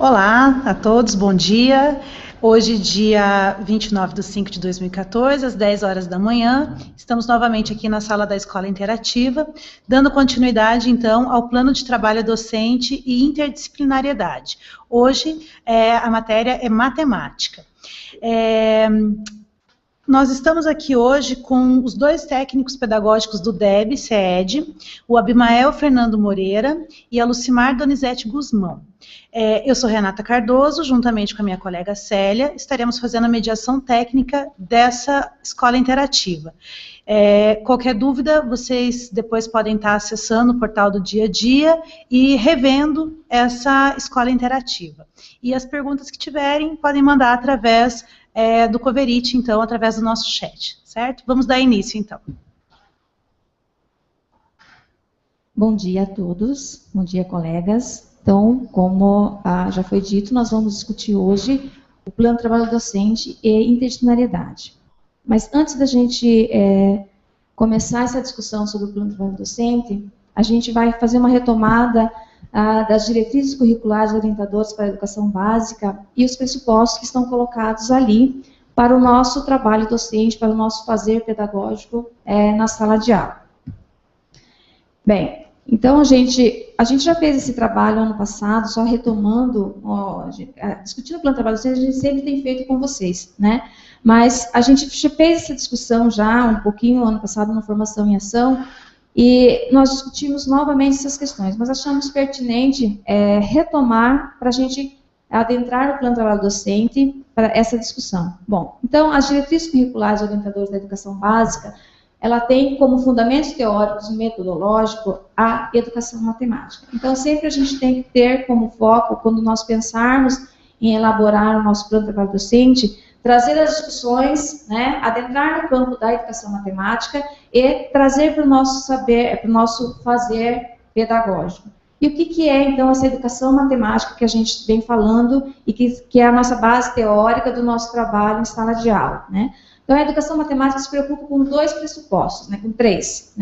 Olá a todos, bom dia. Hoje, dia 29/5/2014, às 10 horas da manhã, estamos novamente aqui na sala da Escola Interativa, dando continuidade, então, ao plano de trabalho docente e interdisciplinariedade. Hoje, a matéria é matemática. Nós estamos aqui hoje com os dois técnicos pedagógicos do DEB-CEED, o Abimael Fernando Moreira e a Lucimar Donizete Guzmão. Eu sou Renata Cardoso, juntamente com a minha colega Célia, estaremos fazendo a mediação técnica dessa escola interativa. Qualquer dúvida, vocês depois podem estar acessando o portal do Dia a Dia e revendo essa escola interativa. E as perguntas que tiverem, podem mandar através do Coverite, então, através do nosso chat, certo? Vamos dar início, então. Bom dia a todos, bom dia, colegas. Então, como já foi dito, nós vamos discutir hoje o plano de trabalho docente e interdisciplinariedade. Mas antes da gente começar essa discussão sobre o plano de trabalho docente, a gente vai fazer uma retomada das diretrizes curriculares orientadoras para a educação básica e os pressupostos que estão colocados ali para o nosso trabalho docente, para o nosso fazer pedagógico na sala de aula. Bem, então a gente já fez esse trabalho ano passado, só retomando, discutindo o plano de trabalho docente, a gente sempre tem feito com vocês, né? Mas a gente fez essa discussão já um pouquinho ano passado na formação em ação, e nós discutimos novamente essas questões, mas achamos pertinente retomar para a gente adentrar no plano de trabalho docente para essa discussão. Bom, então, as diretrizes curriculares orientadoras da educação básica, ela tem como fundamentos teóricos e metodológicos a educação matemática. Então, sempre a gente tem que ter como foco, quando nós pensarmos em elaborar o nosso plano de trabalho docente, trazer as discussões, né, adentrar no campo da educação matemática e trazer para o nosso saber, para o nosso fazer pedagógico. E o que é, então, essa educação matemática que a gente vem falando e que é a nossa base teórica do nosso trabalho em sala de aula, né? Então, a educação matemática se preocupa com dois pressupostos, né, com três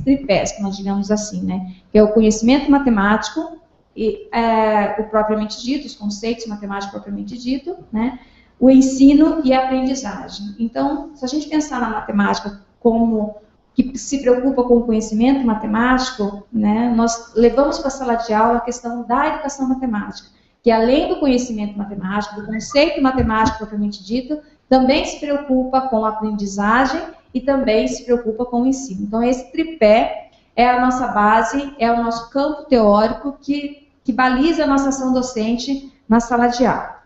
tripés, que nós digamos assim, né, que é o conhecimento matemático, e o propriamente dito, os conceitos matemáticos propriamente dito, né, o ensino e a aprendizagem. Então, se a gente pensar na matemática como que se preocupa com o conhecimento matemático, né, nós levamos para a sala de aula a questão da educação matemática, que além do conhecimento matemático, do conceito matemático propriamente dito, também se preocupa com a aprendizagem e também se preocupa com o ensino. Então, esse tripé é a nossa base, é o nosso campo teórico que baliza a nossa ação docente na sala de aula.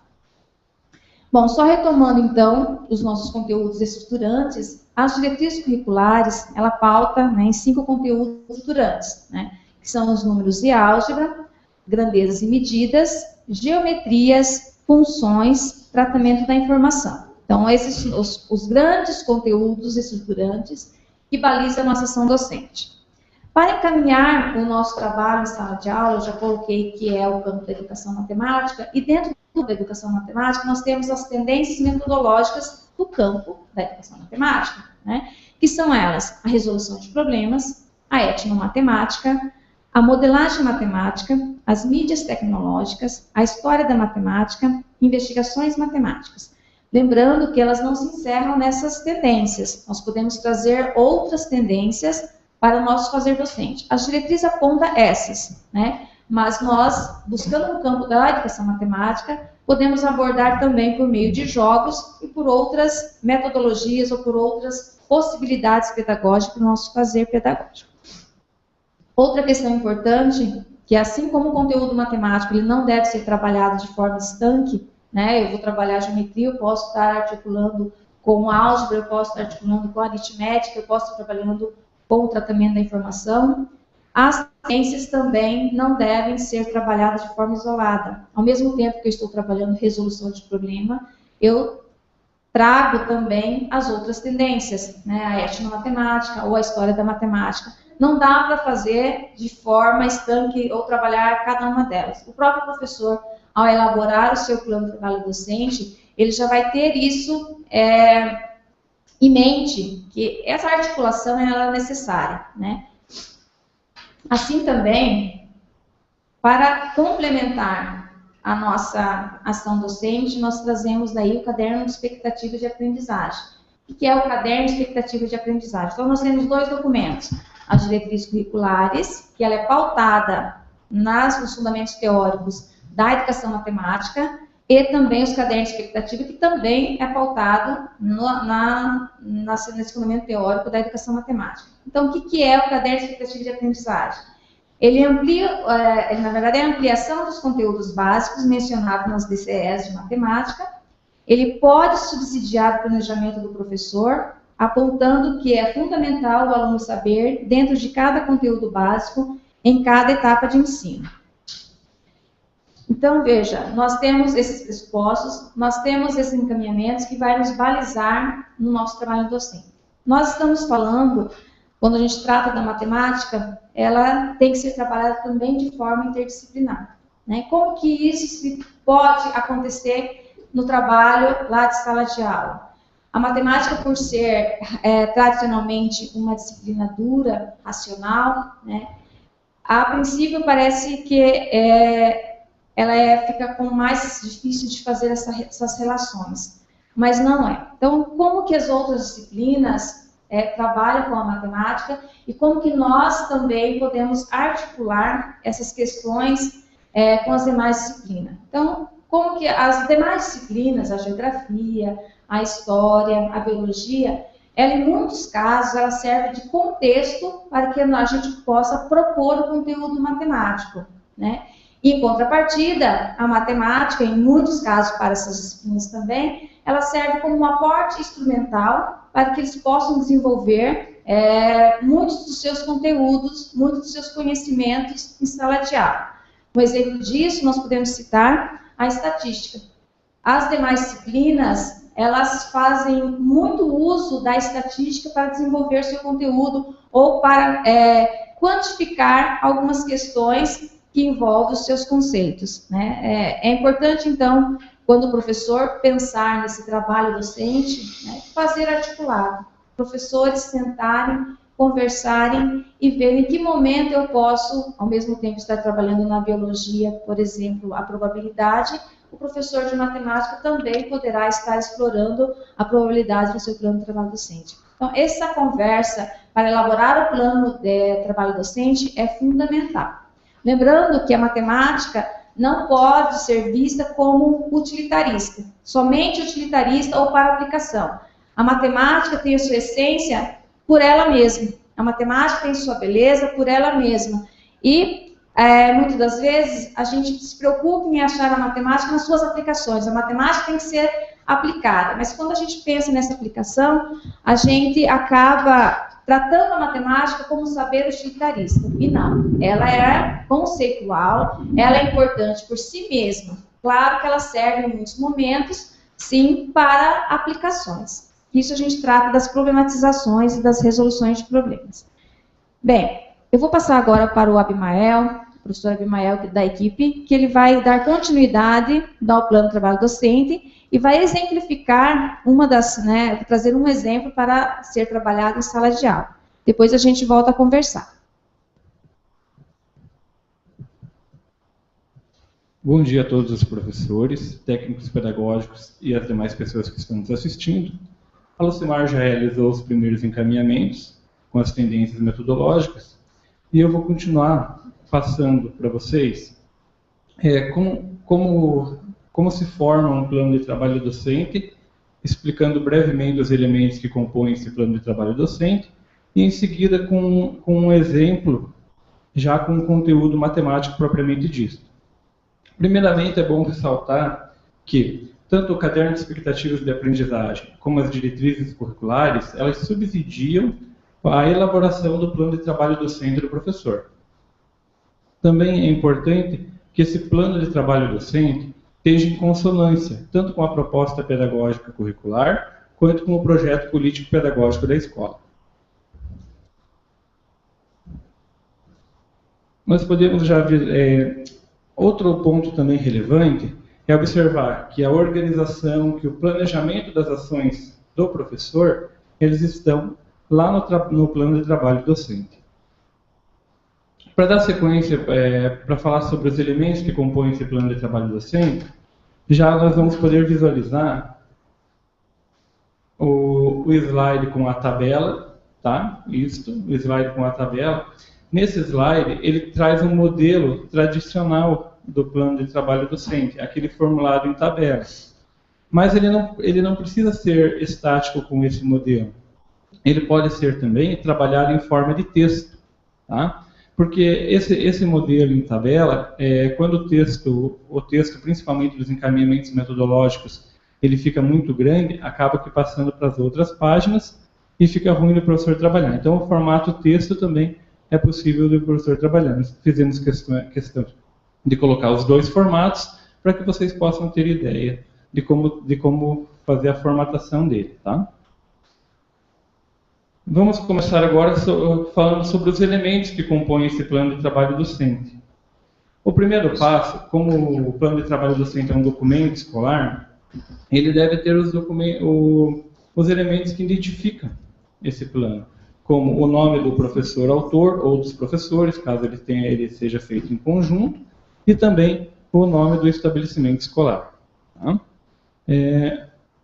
Bom, só retomando, então, os nossos conteúdos estruturantes, as diretrizes curriculares, ela pauta, né, em 5 conteúdos estruturantes, né, que são os números e álgebra, grandezas e medidas, geometrias, funções, tratamento da informação. Então, esses são os grandes conteúdos estruturantes que balizam a nossa ação docente. Para encaminhar o nosso trabalho em sala de aula, eu já coloquei que é o campo da educação matemática, e dentro da educação matemática, nós temos as tendências metodológicas do campo da educação matemática, né? Que são elas: a resolução de problemas, a etnomatemática, a modelagem matemática, as mídias tecnológicas, a história da matemática, investigações matemáticas. Lembrando que elas não se encerram nessas tendências, nós podemos trazer outras tendências para o nosso fazer docente. As diretrizes apontam essas, né? Mas nós, buscando no campo da educação matemática, podemos abordar também por meio de jogos e por outras metodologias ou por outras possibilidades pedagógicas do nosso fazer pedagógico. Outra questão importante, que assim como o conteúdo matemático ele não deve ser trabalhado de forma estanque, né? Eu vou trabalhar geometria, eu posso estar articulando com álgebra, eu posso estar articulando com aritmética, eu posso estar trabalhando com o tratamento da informação. As ciências também não devem ser trabalhadas de forma isolada. Ao mesmo tempo que eu estou trabalhando resolução de problema, eu trago também as outras tendências, né? A etnomatemática ou a história da matemática. Não dá para fazer de forma estanque ou trabalhar cada uma delas. O próprio professor, ao elaborar o seu plano de trabalho docente, ele já vai ter isso em mente, que essa articulação ela é necessária, né? Assim também, para complementar a nossa ação docente, nós trazemos daí o caderno de expectativa de aprendizagem. O que é o caderno de expectativa de aprendizagem? Então, nós temos 2 documentos. As diretrizes curriculares, que ela é pautada nos fundamentos teóricos da educação matemática, e também os cadernos de expectativa, que também é pautado nesse fundamento teórico da educação matemática. Então, o que é o caderno de expectativa de aprendizagem? Ele amplia, na verdade, é a ampliação dos conteúdos básicos mencionados nas DCEs de matemática. Ele pode subsidiar o planejamento do professor, apontando que é fundamental o aluno saber dentro de cada conteúdo básico, em cada etapa de ensino. Então, veja, nós temos esses pressupostos, nós temos esses encaminhamentos que vai nos balizar no nosso trabalho docente. Nós estamos falando, quando a gente trata da matemática, ela tem que ser trabalhada também de forma interdisciplinar, né? Como que isso pode acontecer no trabalho lá de sala de aula? A matemática, por ser tradicionalmente uma disciplina dura, racional, né? A princípio parece que ela fica com mais difícil de fazer essas relações, mas não é. Então, como que as outras disciplinas trabalham com a matemática e como que nós também podemos articular essas questões com as demais disciplinas? Então, como que as demais disciplinas, a geografia, a história, a biologia, ela em muitos casos ela serve de contexto para que a gente possa propor o conteúdo matemático, né? Em contrapartida, a matemática, em muitos casos para essas disciplinas também, ela serve como um aporte instrumental para que eles possam desenvolver muitos dos seus conteúdos, muitos dos seus conhecimentos em sala de aula. Um exemplo disso, nós podemos citar a estatística. As demais disciplinas, elas fazem muito uso da estatística para desenvolver seu conteúdo ou para quantificar algumas questões que envolvem os seus conceitos, né? É importante, então, quando o professor pensar nesse trabalho docente, né, fazer articulado. Professores sentarem, conversarem e verem em que momento eu posso, ao mesmo tempo, estar trabalhando na biologia, por exemplo, a probabilidade, o professor de matemática também poderá estar explorando a probabilidade no seu plano de trabalho docente. Então, essa conversa para elaborar o plano de trabalho docente é fundamental. Lembrando que a matemática não pode ser vista como utilitarista, somente utilitarista ou para aplicação. A matemática tem a sua essência por ela mesma. A matemática tem sua beleza por ela mesma. E, muitas das vezes, a gente se preocupa em achar a matemática nas suas aplicações. A matemática tem que ser aplicada. Mas quando a gente pensa nessa aplicação, a gente acaba tratando a matemática como saber utilitarista. E não, ela é conceitual, ela é importante por si mesma. Claro que ela serve em muitos momentos, sim, para aplicações. Isso a gente trata das problematizações e das resoluções de problemas. Bem, eu vou passar agora para o Abimael, o professor Abimael da equipe, que ele vai dar continuidade ao plano de trabalho docente e vai exemplificar trazer um exemplo para ser trabalhado em sala de aula. Depois a gente volta a conversar. Bom dia a todos os professores, técnicos pedagógicos e as demais pessoas que estão nos assistindo. A Lucimar já realizou os primeiros encaminhamentos com as tendências metodológicas e eu vou continuar passando para vocês como se forma um plano de trabalho docente, explicando brevemente os elementos que compõem esse plano de trabalho docente, e em seguida com um exemplo, já com o conteúdo matemático propriamente dito. Primeiramente, é bom ressaltar que tanto o caderno de expectativas de aprendizagem como as diretrizes curriculares, elas subsidiam a elaboração do plano de trabalho docente do professor. Também é importante que esse plano de trabalho docente esteja em consonância, tanto com a proposta pedagógica curricular, quanto com o projeto político-pedagógico da escola. Nós podemos já ver, outro ponto também relevante é observar que a organização, que o planejamento das ações do professor, eles estão lá no plano de trabalho docente. Para dar sequência, para falar sobre os elementos que compõem esse plano de trabalho docente, já nós vamos poder visualizar o slide com a tabela, tá? O slide com a tabela. Nesse slide, ele traz um modelo tradicional do plano de trabalho docente, aquele formulário em tabelas. Mas ele não precisa ser estático com esse modelo. Ele pode ser também trabalhado em forma de texto, tá? Porque esse modelo em tabela, quando o texto, principalmente dos encaminhamentos metodológicos, ele fica muito grande, acaba que passando para as outras páginas e fica ruim do professor trabalhar. Então, o formato texto também é possível do professor trabalhar. Nós fizemos questão de colocar os dois formatos para que vocês possam ter ideia de como fazer a formatação dele, tá? Vamos começar agora falando sobre os elementos que compõem esse plano de trabalho docente. O primeiro passo, como o plano de trabalho docente é um documento escolar, ele deve ter os elementos que identificam esse plano, como o nome do professor autor ou dos professores, caso ele seja feito em conjunto, e também o nome do estabelecimento escolar. Tá?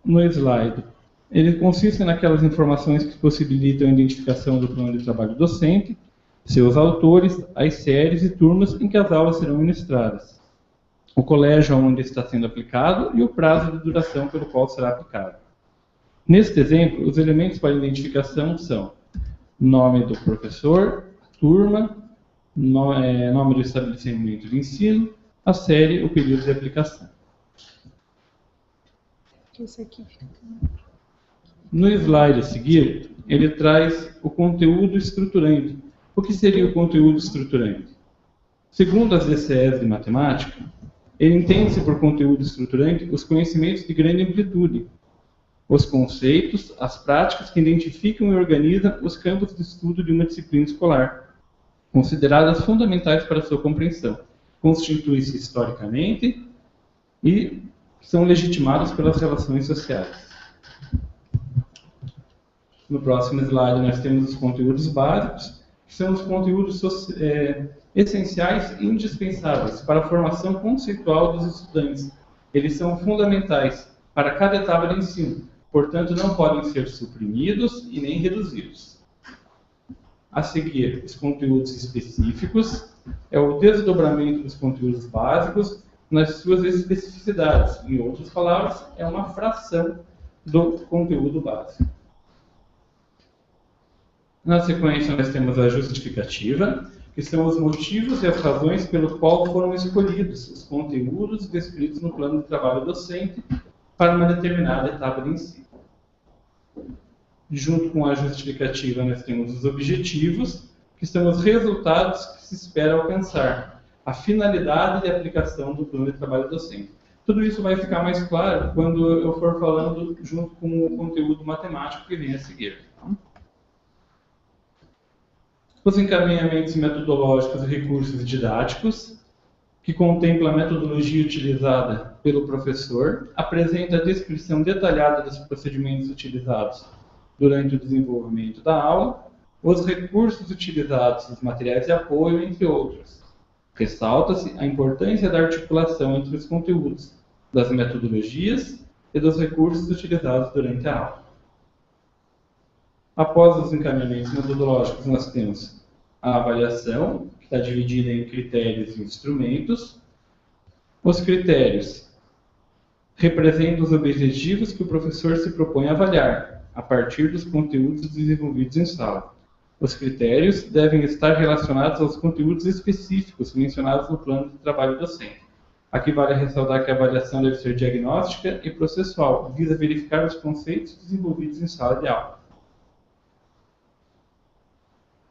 No slide, ele consiste naquelas informações que possibilitam a identificação do plano de trabalho docente, seus autores, as séries e turmas em que as aulas serão ministradas, o colégio onde está sendo aplicado e o prazo de duração pelo qual será aplicado. Neste exemplo, os elementos para identificação são nome do professor, turma, nome do estabelecimento de ensino, a série, o período de aplicação. Esse aqui fica... No slide a seguir, ele traz o conteúdo estruturante. O que seria o conteúdo estruturante? Segundo as DCEs de matemática, ele entende-se por conteúdo estruturante os conhecimentos de grande amplitude, os conceitos, as práticas que identificam e organizam os campos de estudo de uma disciplina escolar, consideradas fundamentais para a sua compreensão, constituem-se historicamente e são legitimadas pelas relações sociais. No próximo slide, nós temos os conteúdos básicos, que são os conteúdos essenciais e indispensáveis para a formação conceitual dos estudantes. Eles são fundamentais para cada etapa de ensino, portanto, não podem ser suprimidos e nem reduzidos. A seguir, os conteúdos específicos, é o desdobramento dos conteúdos básicos nas suas especificidades. Em outras palavras, é uma fração do conteúdo básico. Na sequência, nós temos a justificativa, que são os motivos e as razões pelo qual foram escolhidos os conteúdos descritos no plano de trabalho docente para uma determinada etapa de ensino. Junto com a justificativa, nós temos os objetivos, que são os resultados que se espera alcançar, a finalidade de aplicação do plano de trabalho docente. Tudo isso vai ficar mais claro quando eu for falando junto com o conteúdo matemático que vem a seguir. Os encaminhamentos metodológicos e recursos didáticos, que contempla a metodologia utilizada pelo professor, apresenta a descrição detalhada dos procedimentos utilizados durante o desenvolvimento da aula, os recursos utilizados, os materiais de apoio, entre outros. Ressalta-se a importância da articulação entre os conteúdos, das metodologias e dos recursos utilizados durante a aula. Após os encaminhamentos metodológicos, nós temos a avaliação, que está dividida em critérios e instrumentos. Os critérios representam os objetivos que o professor se propõe a avaliar, a partir dos conteúdos desenvolvidos em sala. Os critérios devem estar relacionados aos conteúdos específicos mencionados no plano de trabalho docente. Aqui vale ressaltar que a avaliação deve ser diagnóstica e processual, visa verificar os conceitos desenvolvidos em sala de aula.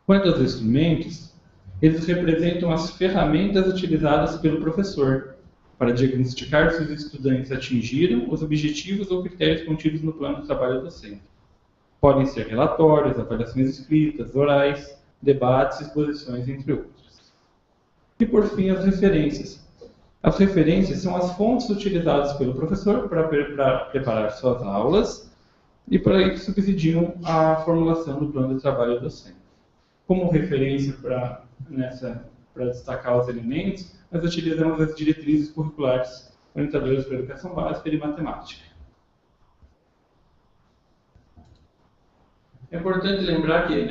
Quanto aos instrumentos, eles representam as ferramentas utilizadas pelo professor para diagnosticar se os estudantes atingiram os objetivos ou critérios contidos no plano de trabalho docente. Podem ser relatórios, avaliações escritas, orais, debates, exposições, entre outros. E, por fim, as referências. As referências são as fontes utilizadas pelo professor para preparar suas aulas e para que subsidiam a formulação do plano de trabalho docente. Como referência para destacar os elementos, nós utilizamos as diretrizes curriculares orientadoras para a educação básica e de matemática. É importante lembrar que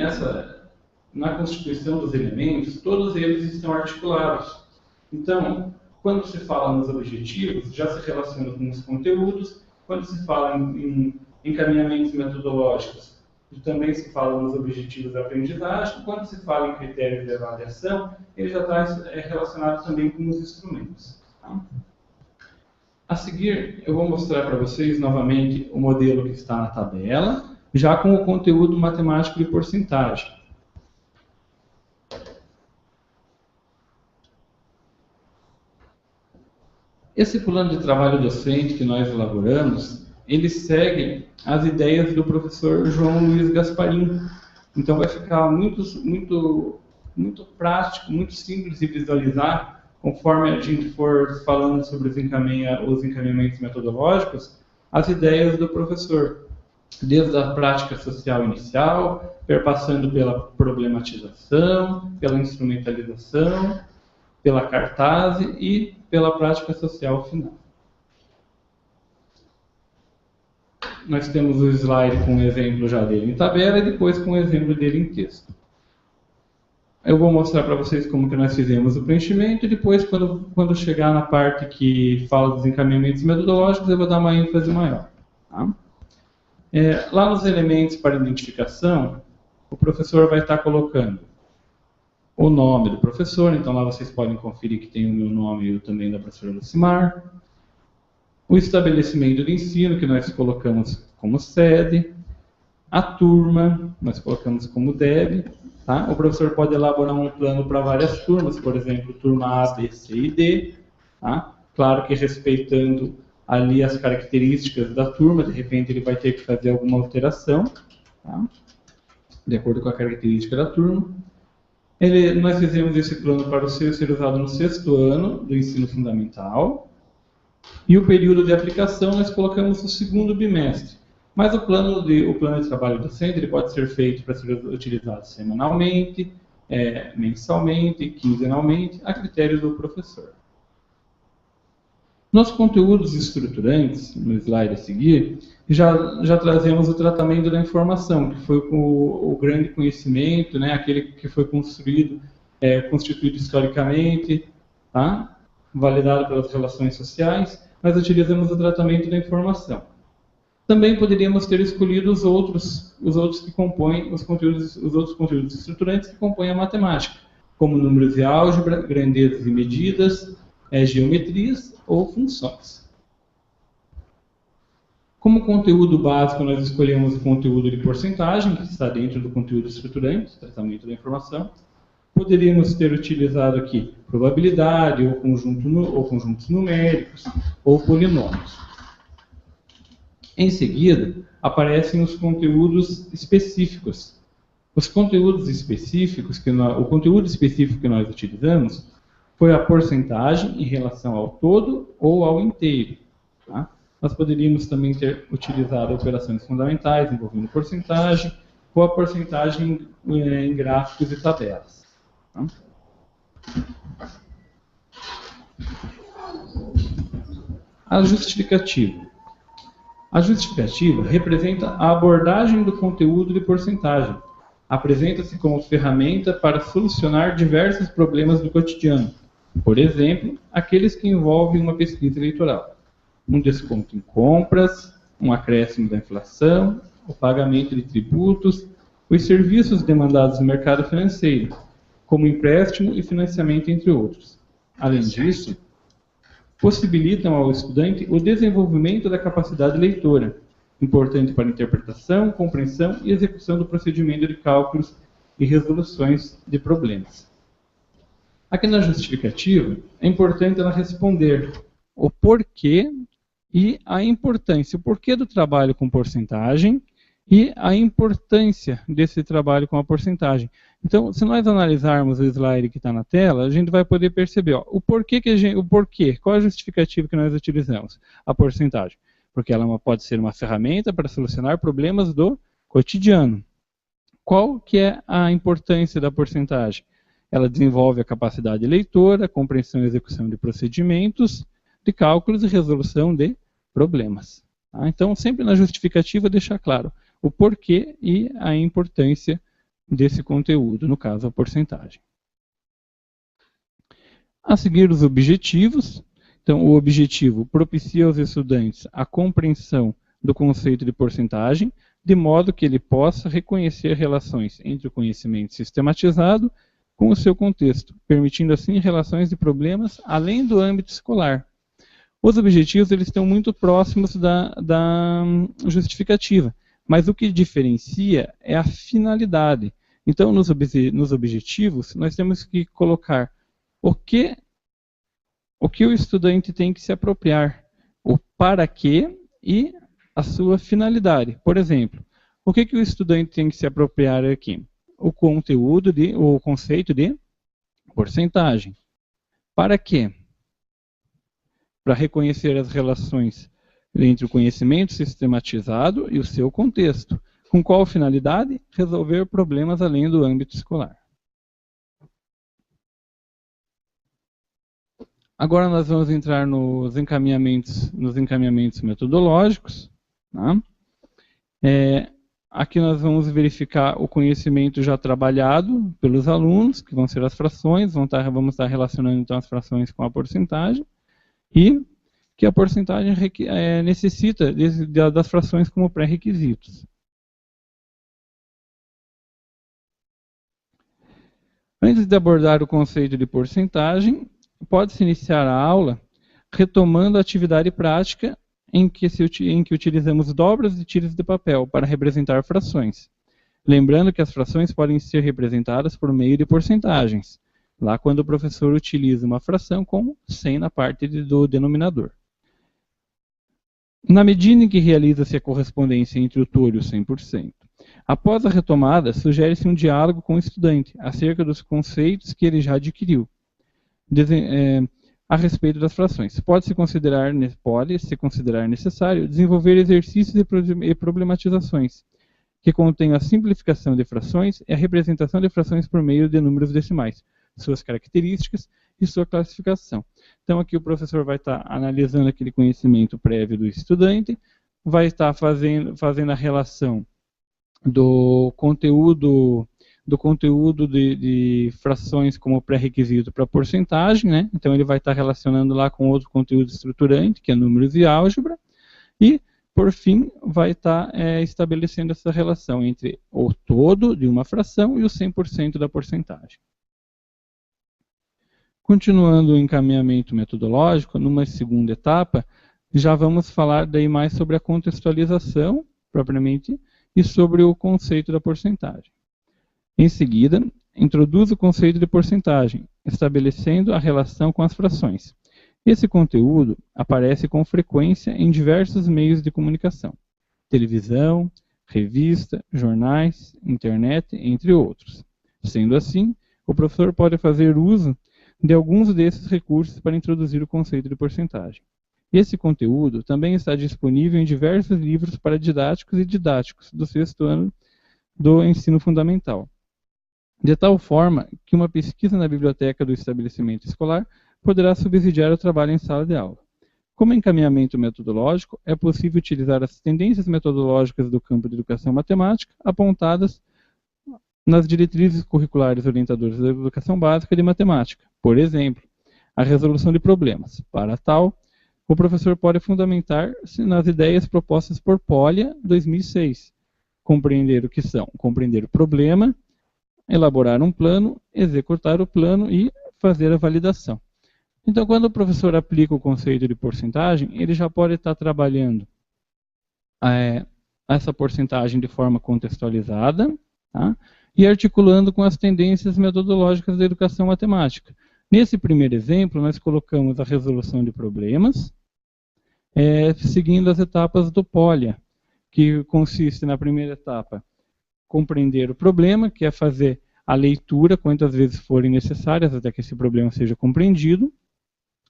na constituição dos elementos, todos eles estão articulados. Então, quando se fala nos objetivos, já se relaciona com os conteúdos. Quando se fala em encaminhamentos metodológicos, também se fala nos objetivos da aprendizagem. Quando se fala em critérios de avaliação, ele já está relacionado também com os instrumentos. Tá? A seguir, eu vou mostrar para vocês novamente o modelo que está na tabela, já com o conteúdo matemático de porcentagem. Esse plano de trabalho docente que nós elaboramos, ele segue as ideias do professor João Luiz Gasparim. Então vai ficar muito prático, muito simples de visualizar, conforme a gente for falando sobre os encaminhamentos metodológicos, as ideias do professor. Desde a prática social inicial, perpassando pela problematização, pela instrumentalização, pela cartaz e pela prática social final. Nós temos o slide com um exemplo já dele em tabela e depois com um exemplo dele em texto. Eu vou mostrar para vocês como que nós fizemos o preenchimento e depois, quando chegar na parte que fala dos encaminhamentos metodológicos, eu vou dar uma ênfase maior. Tá? Lá nos elementos para identificação, o professor vai estar colocando o nome do professor, então lá vocês podem conferir que tem o meu nome e o também da professora Lucimar. O estabelecimento de ensino, que nós colocamos como sede. A turma, nós colocamos como DEB. Tá? O professor pode elaborar um plano para várias turmas, por exemplo, turma A, B, C e D. Tá? Claro que respeitando ali as características da turma, de repente ele vai ter que fazer alguma alteração, tá? De acordo com a característica da turma. Nós fizemos esse plano para ser usado no 6º ano do ensino fundamental. E o período de aplicação nós colocamos no 2º bimestre. Mas o plano de trabalho docente ele pode ser feito para ser utilizado semanalmente, mensalmente, quinzenalmente, a critério do professor. Nos conteúdos estruturantes, no slide a seguir, já trazemos o tratamento da informação, que foi o grande conhecimento, né, aquele que foi constituído historicamente, tá? Validado pelas relações sociais. Nós utilizamos o tratamento da informação. Também poderíamos ter escolhido os outros que compõem os outros conteúdos estruturantes que compõem a matemática, como números de álgebra, grandezas e medidas, geometrias ou funções. Como conteúdo básico, nós escolhemos o conteúdo de porcentagem, que está dentro do conteúdo estruturante, tratamento da informação. Poderíamos ter utilizado aqui probabilidade, ou conjuntos numéricos, ou polinômios. Em seguida, aparecem os conteúdos específicos. Os conteúdos específicos, o conteúdo específico que nós utilizamos foi a porcentagem em relação ao todo ou ao inteiro. Tá? Nós poderíamos também ter utilizado operações fundamentais envolvendo porcentagem ou a porcentagem em gráficos e tabelas. Tá? A justificativa. A justificativa representa a abordagem do conteúdo de porcentagem. Apresenta-se como ferramenta para solucionar diversos problemas do cotidiano. Por exemplo, aqueles que envolvem uma pesquisa eleitoral. Um desconto em compras, um acréscimo da inflação, o pagamento de tributos, os serviços demandados no mercado financeiro, como empréstimo e financiamento, entre outros. Além disso, possibilitam ao estudante o desenvolvimento da capacidade leitora, importante para a interpretação, compreensão e execução do procedimento de cálculos e resoluções de problemas. Aqui na justificativa, é importante ela responder o porquê e a importância, o porquê do trabalho com porcentagem e a importância desse trabalho com a porcentagem. Então, se nós analisarmos o slide que está na tela, a gente vai poder perceber o porquê, qual é a justificativa que nós utilizamos? A porcentagem. Porque ela pode ser uma ferramenta para solucionar problemas do cotidiano. Qual que é a importância da porcentagem? ela desenvolve a capacidade leitora, compreensão e execução de procedimentos, de cálculos e resolução de problemas. Tá? Então, sempre na justificativa, deixar claro o porquê e a importância desse conteúdo, no caso, a porcentagem. A seguir, os objetivos. Então, o objetivo propicia aos estudantes a compreensão do conceito de porcentagem, de modo que ele possa reconhecer relações entre o conhecimento sistematizado com o seu contexto, permitindo assim relações de problemas além do âmbito escolar. Os objetivos eles estão muito próximos da justificativa, mas o que diferencia é a finalidade. Então, nos objetivos, nós temos que colocar o que o estudante tem que se apropriar, o para quê e a sua finalidade. Por exemplo, o que o estudante tem que se apropriar aqui? O conceito de porcentagem. Para quê? Para reconhecer as relações entre o conhecimento sistematizado e o seu contexto. Com qual finalidade? Resolver problemas além do âmbito escolar. Agora nós vamos entrar nos encaminhamentos metodológicos. Tá? Aqui nós vamos verificar o conhecimento já trabalhado pelos alunos, que vão ser as frações, vamos estar relacionando então as frações com a porcentagem, e que a porcentagem necessita das frações como pré-requisitos. Antes de abordar o conceito de porcentagem, pode-se iniciar a aula retomando a atividade prática em que utilizamos dobras e tiras de papel para representar frações. Lembrando que as frações podem ser representadas por meio de porcentagens, lá quando o professor utiliza uma fração com 100 na parte do denominador. Na medida em que realiza-se a correspondência entre o todo e o 100%, após a retomada, sugere-se um diálogo com o estudante acerca dos conceitos que ele já adquiriu a respeito das frações. Pode-se considerar necessário desenvolver exercícios e problematizações que contêm a simplificação de frações e a representação de frações por meio de números decimais, suas características e sua classificação. Então aqui o professor vai estar analisando aquele conhecimento prévio do estudante, vai estar fazendo a relação do conteúdo de frações como pré-requisito para porcentagem, né? Então ele vai estar relacionando lá com outro conteúdo estruturante, que é números e álgebra, e, por fim, vai estar estabelecendo essa relação entre o todo de uma fração e o 100% da porcentagem. Continuando o encaminhamento metodológico, numa segunda etapa, já vamos falar daí mais sobre a contextualização, propriamente, e sobre o conceito da porcentagem. Em seguida, introduz o conceito de porcentagem, estabelecendo a relação com as frações. Esse conteúdo aparece com frequência em diversos meios de comunicação: televisão, revista, jornais, internet, entre outros. Sendo assim, o professor pode fazer uso de alguns desses recursos para introduzir o conceito de porcentagem. Esse conteúdo também está disponível em diversos livros para didáticos e didáticos do 6º ano do ensino fundamental, de tal forma que uma pesquisa na biblioteca do estabelecimento escolar poderá subsidiar o trabalho em sala de aula. Como encaminhamento metodológico, é possível utilizar as tendências metodológicas do campo de educação matemática apontadas nas diretrizes curriculares orientadoras da educação básica de matemática. Por exemplo, a resolução de problemas. Para tal, o professor pode fundamentar-se nas ideias propostas por Polya, 2006. Compreender o que são: compreender o problema, elaborar um plano, executar o plano e fazer a validação. Então, quando o professor aplica o conceito de porcentagem, ele já pode estar trabalhando essa porcentagem de forma contextualizada, tá? E articulando com as tendências metodológicas da educação matemática. Nesse primeiro exemplo, nós colocamos a resolução de problemas, seguindo as etapas do Polya, que consiste na primeira etapa, compreender o problema, que é fazer a leitura quantas vezes forem necessárias até que esse problema seja compreendido.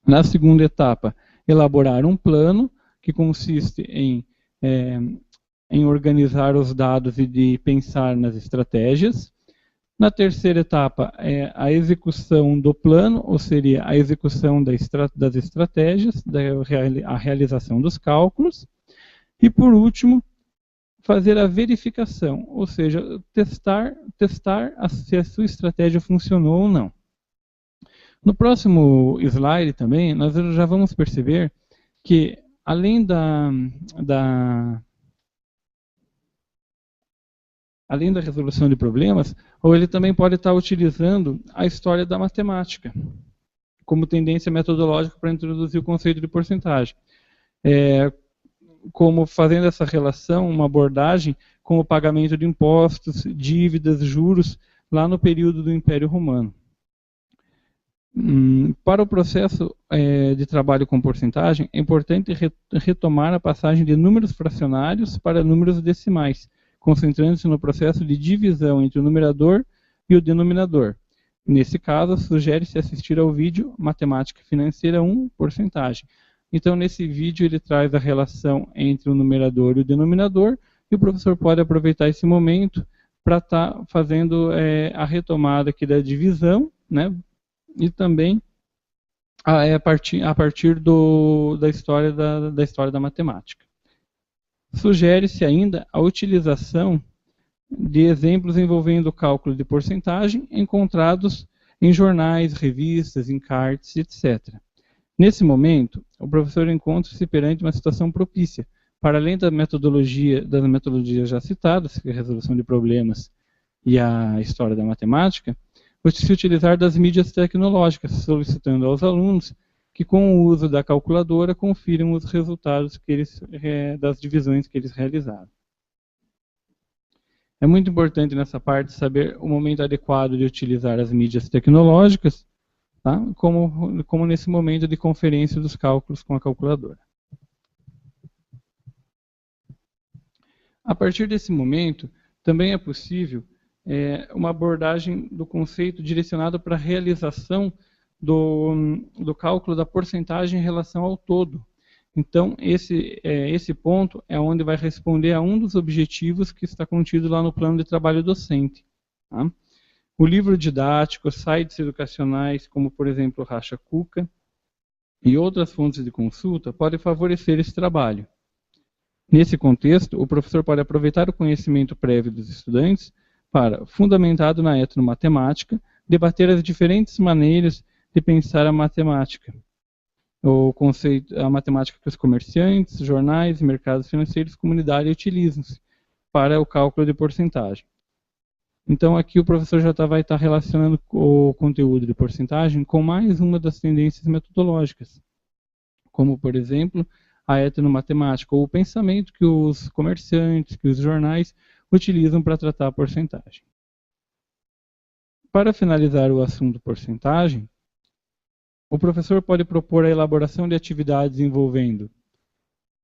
Na segunda etapa, elaborar um plano, que consiste em organizar os dados e de pensar nas estratégias. Na terceira etapa é a execução do plano, ou seria a execução das estratégias, a realização dos cálculos. E por último, fazer a verificação, ou seja, testar se a sua estratégia funcionou ou não. No próximo slide também, nós já vamos perceber que, além além da resolução de problemas, ou ele também pode estar utilizando a história da matemática como tendência metodológica para introduzir o conceito de porcentagem. Como fazendo essa relação, uma abordagem com o pagamento de impostos, dívidas, juros, lá no período do Império Romano. Para o processo de trabalho com porcentagem, é importante retomar a passagem de números fracionários para números decimais, concentrando-se no processo de divisão entre o numerador e o denominador. Nesse caso, sugere-se assistir ao vídeo Matemática Financeira 1, Porcentagem. Então, nesse vídeo, ele traz a relação entre o numerador e o denominador, e o professor pode aproveitar esse momento para estar fazendo a retomada aqui da divisão, né? E também a partir da história da matemática. Sugere-se ainda a utilização de exemplos envolvendo o cálculo de porcentagem encontrados em jornais, revistas, encartes, etc. Nesse momento, o professor encontra-se perante uma situação propícia, para além das metodologias já citadas, que é a resolução de problemas e a história da matemática, se utilizar das mídias tecnológicas, solicitando aos alunos que, com o uso da calculadora, confiram os resultados das divisões que eles realizaram. É muito importante nessa parte saber o momento adequado de utilizar as mídias tecnológicas, tá? Como nesse momento de conferência dos cálculos com a calculadora. A partir desse momento, também é possível uma abordagem do conceito direcionado para a realização do cálculo da porcentagem em relação ao todo. Então, esse ponto é onde vai responder a um dos objetivos que está contido lá no plano de trabalho docente. Tá? O livro didático, sites educacionais, como por exemplo o Racha Cuca, e outras fontes de consulta, podem favorecer esse trabalho. Nesse contexto, o professor pode aproveitar o conhecimento prévio dos estudantes para, fundamentado na etnomatemática, debater as diferentes maneiras de pensar a matemática. O conceito, a matemática que os comerciantes, jornais, mercados financeiros, comunidade utilizam para o cálculo de porcentagem. Então aqui o professor já vai estar relacionando o conteúdo de porcentagem com mais uma das tendências metodológicas, como por exemplo a etnomatemática, ou o pensamento que os comerciantes, que os jornais utilizam para tratar a porcentagem. Para finalizar o assunto porcentagem, o professor pode propor a elaboração de atividades envolvendo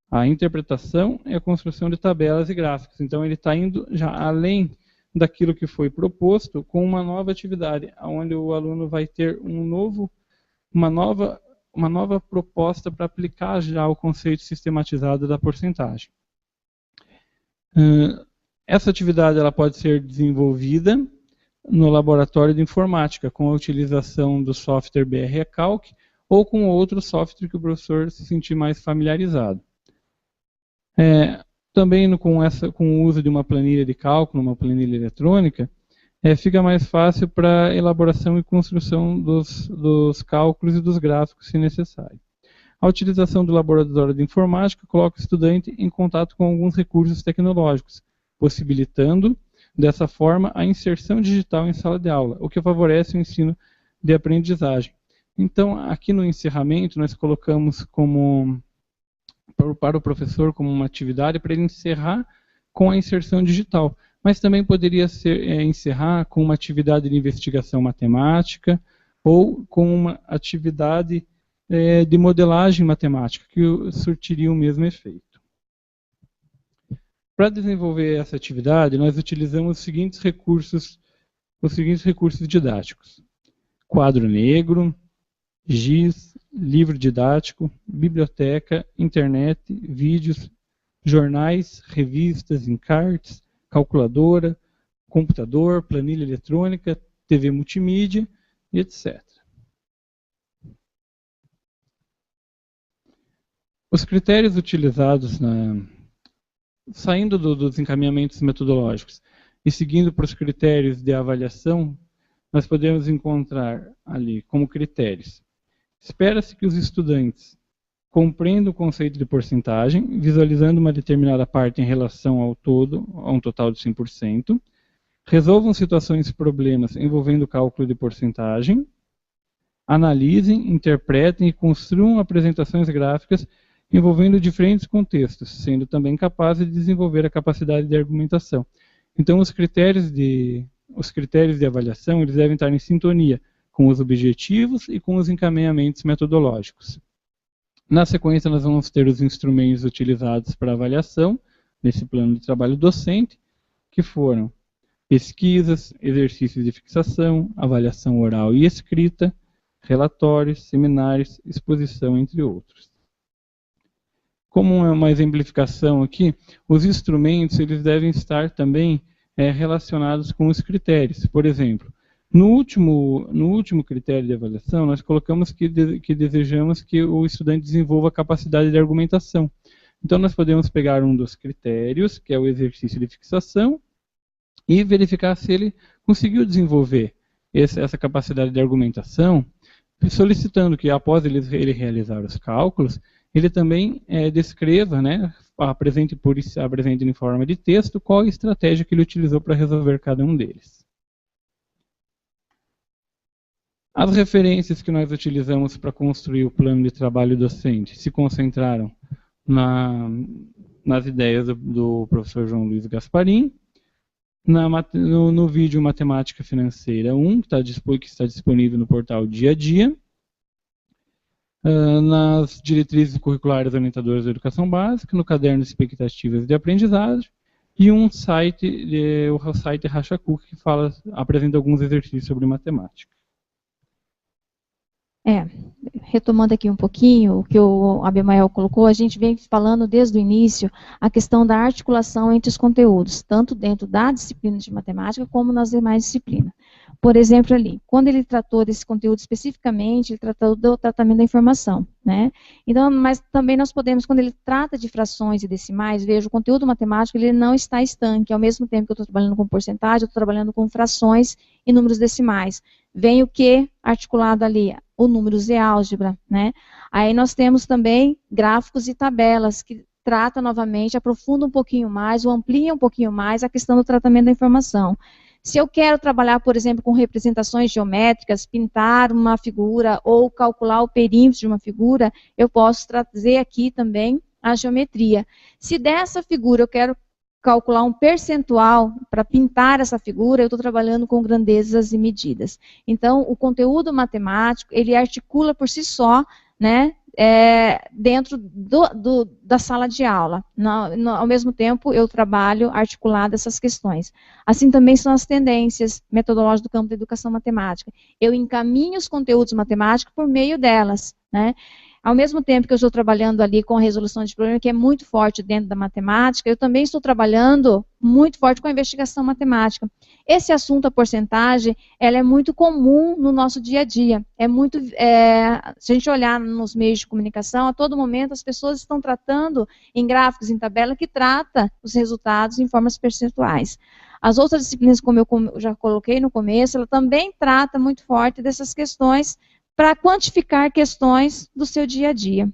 a interpretação e a construção de tabelas e gráficos. Então ele está indo já além daquilo que foi proposto com uma nova atividade, onde o aluno vai ter uma nova proposta para aplicar já o conceito sistematizado da porcentagem. Essa atividade ela pode ser desenvolvida no laboratório de informática, com a utilização do software BR Calc ou com outro software que o professor se sentir mais familiarizado. Também com o uso de uma planilha de cálculo, uma planilha eletrônica, fica mais fácil para elaboração e construção dos cálculos e dos gráficos, se necessário. A utilização do laboratório de informática coloca o estudante em contato com alguns recursos tecnológicos, possibilitando, dessa forma, a inserção digital em sala de aula, o que favorece o ensino de aprendizagem. Então, aqui no encerramento, nós colocamos para o professor como uma atividade para ele encerrar com a inserção digital. Mas também poderia encerrar com uma atividade de investigação matemática ou com uma atividade de modelagem matemática, que surtiria o mesmo efeito. Para desenvolver essa atividade, nós utilizamos os seguintes recursos didáticos: quadro negro, giz, livro didático, biblioteca, internet, vídeos, jornais, revistas, encartes, calculadora, computador, planilha eletrônica, TV multimídia e etc. Os critérios utilizados, saindo dos encaminhamentos metodológicos e seguindo para os critérios de avaliação, nós podemos encontrar ali como critérios. Espera-se que os estudantes compreendam o conceito de porcentagem, visualizando uma determinada parte em relação ao todo, a um total de 100%, resolvam situações e problemas envolvendo o cálculo de porcentagem, analisem, interpretem e construam apresentações gráficas envolvendo diferentes contextos, sendo também capazes de desenvolver a capacidade de argumentação. Então, os critérios de avaliação eles devem estar em sintonia com os objetivos e com os encaminhamentos metodológicos. Na sequência, nós vamos ter os instrumentos utilizados para avaliação, nesse plano de trabalho docente, que foram pesquisas, exercícios de fixação, avaliação oral e escrita, relatórios, seminários, exposição, entre outros. Como uma exemplificação aqui, os instrumentos eles devem estar também relacionados com os critérios. Por exemplo, no último critério de avaliação, nós colocamos que desejamos que o estudante desenvolva a capacidade de argumentação. Então, nós podemos pegar um dos critérios, que é o exercício de fixação, e verificar se ele conseguiu desenvolver essa capacidade de argumentação, solicitando que, após ele realizar os cálculos, ele também descreva, apresente em forma de texto, qual a estratégia que ele utilizou para resolver cada um deles. As referências que nós utilizamos para construir o plano de trabalho docente se concentraram nas ideias do professor João Luiz Gasparim, no vídeo Matemática Financeira 1, que está disponível no portal Dia a Dia, nas diretrizes curriculares orientadoras da educação básica, no caderno de expectativas de aprendizagem, e o site RachaCook, que apresenta alguns exercícios sobre matemática. Retomando aqui um pouquinho o que o Abimael colocou, a gente vem falando desde o início a questão da articulação entre os conteúdos, tanto dentro da disciplina de matemática como nas demais disciplinas. Por exemplo, ali, quando ele tratou desse conteúdo especificamente, ele tratou do tratamento da informação, Então, mas também nós podemos, quando ele trata de frações e decimais, veja, o conteúdo matemático ele não está estanque, ao mesmo tempo que eu estou trabalhando com porcentagem, eu estou trabalhando com frações e números decimais. Vem o que articulado ali? O número e álgebra, Aí nós temos também gráficos e tabelas, que trata novamente, aprofunda um pouquinho mais, ou amplia um pouquinho mais a questão do tratamento da informação. Se eu quero trabalhar, por exemplo, com representações geométricas, pintar uma figura ou calcular o perímetro de uma figura, eu posso trazer aqui também a geometria. Se dessa figura eu quero calcular um percentual para pintar essa figura, eu estou trabalhando com grandezas e medidas. Então, o conteúdo matemático, ele articula por si só, dentro da sala de aula. Ao mesmo tempo, eu trabalho articulado essas questões. Assim também são as tendências metodológicas do campo da educação matemática. Eu encaminho os conteúdos matemáticos por meio delas, Ao mesmo tempo que eu estou trabalhando ali com a resolução de problema, que é muito forte dentro da matemática, eu também estou trabalhando muito forte com a investigação matemática. Esse assunto, a porcentagem, ela é muito comum no nosso dia a dia. Se a gente olhar nos meios de comunicação, a todo momento as pessoas estão tratando em gráficos, em tabela, que trata os resultados em formas percentuais. As outras disciplinas, como eu já coloquei no começo, ela também trata muito forte dessas questões para quantificar questões do seu dia a dia.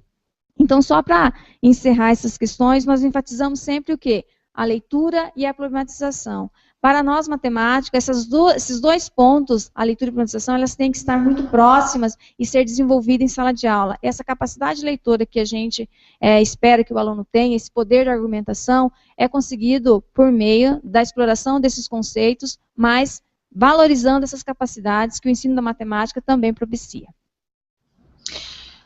Então, só para encerrar essas questões, nós enfatizamos sempre o quê? A leitura e a problematização. Para nós, matemáticos, esses dois pontos, a leitura e a problematização, elas têm que estar muito próximas e ser desenvolvidas em sala de aula. Essa capacidade leitora que a gente espera que o aluno tenha, esse poder de argumentação, é conseguido por meio da exploração desses conceitos, mas valorizando essas capacidades que o ensino da matemática também propicia.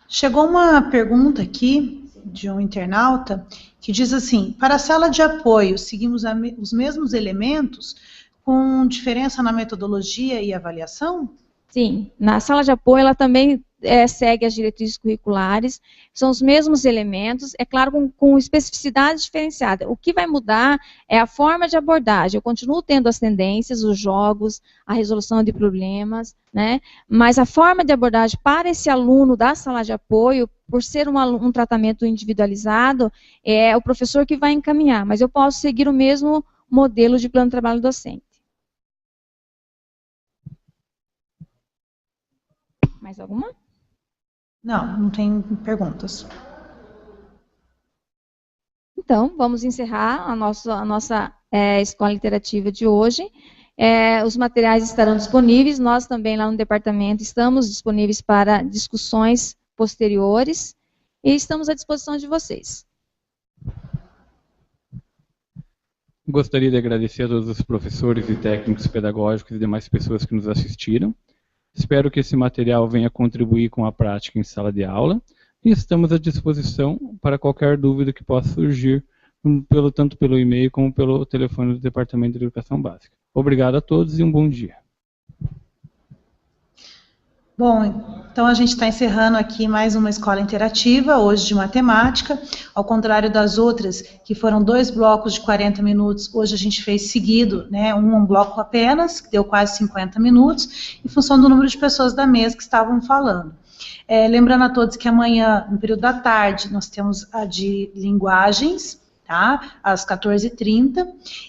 Chegou uma pergunta aqui de um internauta que diz assim: para a sala de apoio, seguimos os mesmos elementos com diferença na metodologia e avaliação? Sim, na sala de apoio ela também segue as diretrizes curriculares, são os mesmos elementos, é claro, com especificidade diferenciada. O que vai mudar é a forma de abordagem. Eu continuo tendo as tendências, os jogos, a resolução de problemas, né? Mas a forma de abordagem para esse aluno da sala de apoio, por ser um tratamento individualizado, é o professor que vai encaminhar, mas eu posso seguir o mesmo modelo de plano de trabalho docente. Mais alguma? Não, não tem perguntas. Então, vamos encerrar a nossa escola interativa de hoje. Os materiais estarão disponíveis, nós também lá no departamento estamos disponíveis para discussões posteriores e estamos à disposição de vocês. Gostaria de agradecer a todos os professores e técnicos pedagógicos e demais pessoas que nos assistiram. Espero que esse material venha contribuir com a prática em sala de aula e estamos à disposição para qualquer dúvida que possa surgir, tanto pelo e-mail como pelo telefone do Departamento de Educação Básica. Obrigado a todos e um bom dia. Bom, então a gente está encerrando aqui mais uma escola interativa, hoje de matemática. Ao contrário das outras, que foram 2 blocos de 40 minutos, hoje a gente fez seguido, né, um bloco apenas, que deu quase 50 minutos, em função do número de pessoas da mesa que estavam falando. Lembrando a todos que amanhã, no período da tarde, nós temos a de linguagens, tá? Às 14h30,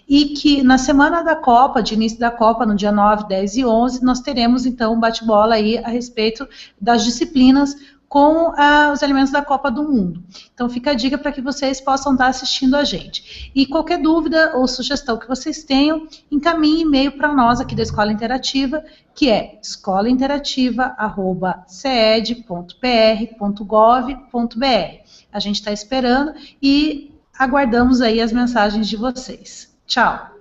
e que na semana da Copa, de início da Copa, no dia 9, 10 e 11, nós teremos então um bate-bola aí a respeito das disciplinas com os elementos da Copa do Mundo. Então fica a dica para que vocês possam estar assistindo a gente. E qualquer dúvida ou sugestão que vocês tenham, encaminhe e-mail para nós aqui da Escola Interativa, que é escolainterativa@ced.pr.gov.br. A gente está esperando e aguardamos aí as mensagens de vocês. Tchau!